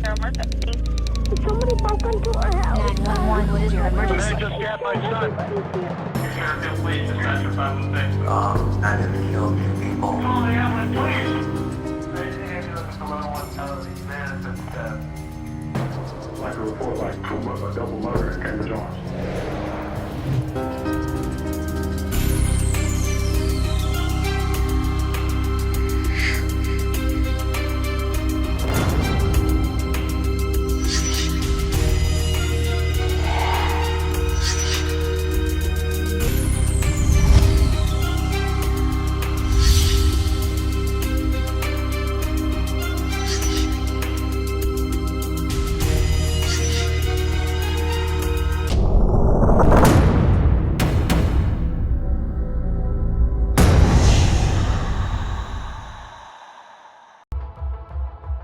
Somebody broke into our house. 911, what is your emergency? Just got my son. I didn't kill two people. Call the ambulance, please. Like a report like a double murder in Cambridge, Orange.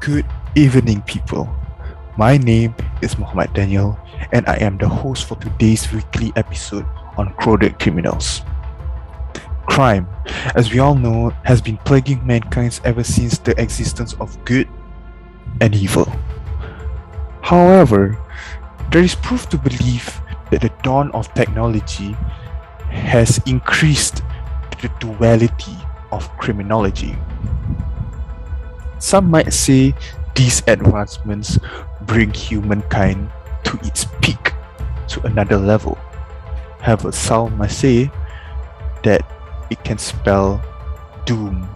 Good evening, people. My name is Mohamad Danial, and I am the host for today's weekly episode on Coded Criminals. Crime, as we all know, has been plaguing mankind ever since the existence of good and evil. However, there is proof to believe that the dawn of technology has increased the duality of criminology. Some might say these advancements bring humankind to its peak, to another level. However, some might say that it can spell doom,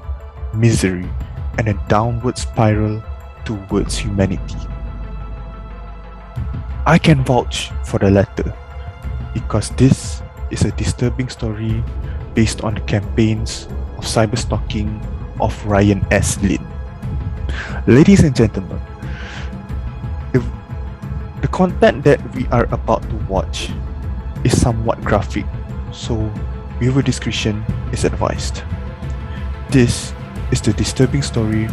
misery, and a downward spiral towards humanity. I can vouch for the latter because this is a disturbing story based on the campaigns of cyberstalking of Ryan S. Lynn. Ladies and gentlemen, the content that we are about to watch is somewhat graphic, so viewer discretion is advised. This is the disturbing story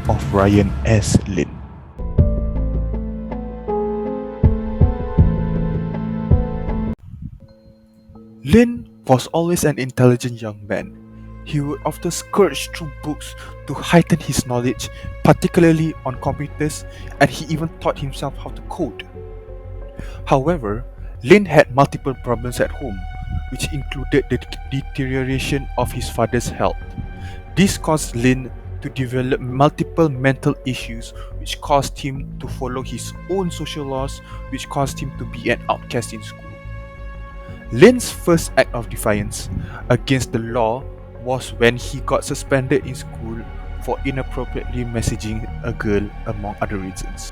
of Ryan S. Lynn. Lynn was always an intelligent young man. He would often scourge through books to heighten his knowledge, particularly on computers, and he even taught himself how to code. However, Lynn had multiple problems at home, which included the deterioration of his father's health. This caused Lynn to develop multiple mental issues, which caused him to follow his own social laws, which caused him to be an outcast in school. Lynn's first act of defiance against the law was when he got suspended in school for inappropriately messaging a girl, among other reasons.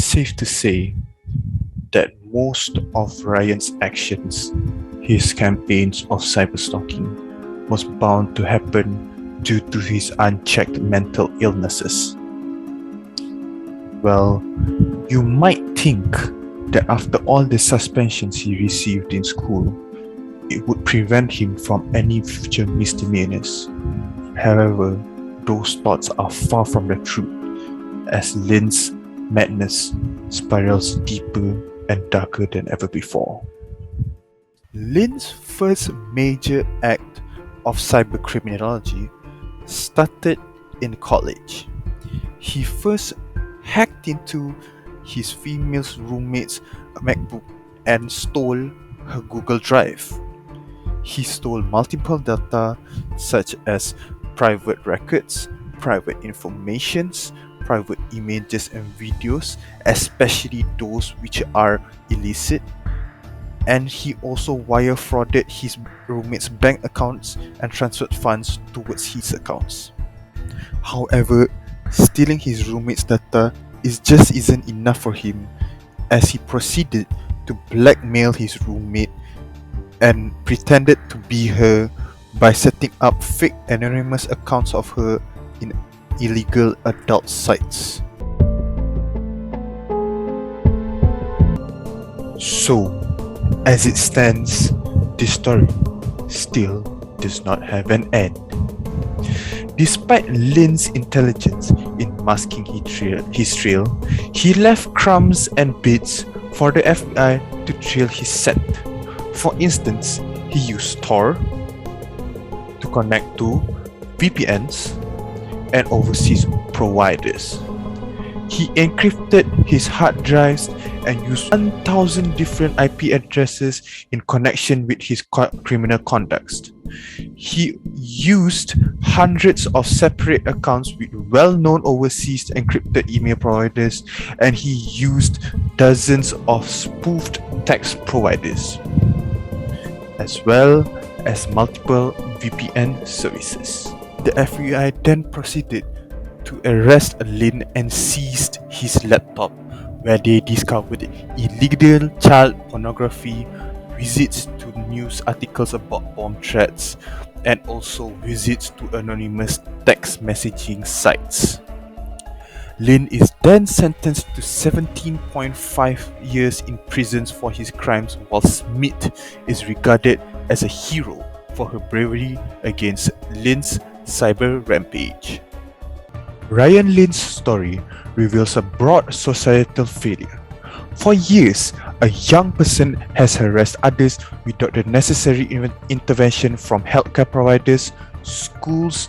Safe to say that most of Ryan's actions, his campaigns of cyberstalking, was bound to happen due to his unchecked mental illnesses. Well, you might think that after all the suspensions he received in school, it would prevent him from any future misdemeanors. However, those thoughts are far from the truth, as Lynn's madness spirals deeper and darker than ever before. Lynn's first major act of cybercriminology started in college. He first hacked into his female roommate's MacBook and stole her Google Drive. He stole multiple data such as private records, private informations, private images and videos, especially those which are illicit, and he also wire frauded his roommate's bank accounts and transferred funds towards his accounts. However, stealing his roommate's data isn't enough for him, as he proceeded to blackmail his roommate and pretended to be her by setting up fake anonymous accounts of her in illegal adult sites. So, as it stands, this story still does not have an end. Despite Lynn's intelligence in masking his trail, he left crumbs and bits for the FBI to trail his scent. For instance, he used Tor to to connect to VPNs and overseas providers. He encrypted his hard drives and used 1,000 different IP addresses in connection with his criminal conduct. He used hundreds of separate accounts with well-known overseas encrypted email providers, and he used dozens of spoofed text providers, as well as multiple VPN services. The FBI then proceeded to arrest Lin and seized his laptop, where they discovered illegal child pornography, visits to news articles about bomb threats, and also visits to anonymous text messaging sites. Lin is then sentenced to 17.5 years in prison for his crimes, while Smith is regarded as a hero for her bravery against Lin's cyber rampage. Ryan Lin's story reveals a broad societal failure. For years, a young person has harassed others without the necessary intervention from healthcare providers, schools,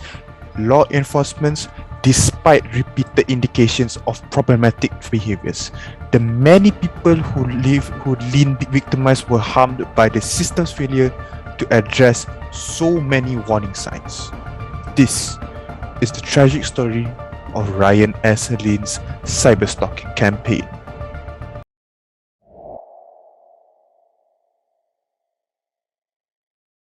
law enforcement, despite repeated indications of problematic behaviors. The many people who Lin victimized were harmed by the system's failure to address so many warning signs. This is the tragic story of Ryan S. Lin's cyberstalking campaign.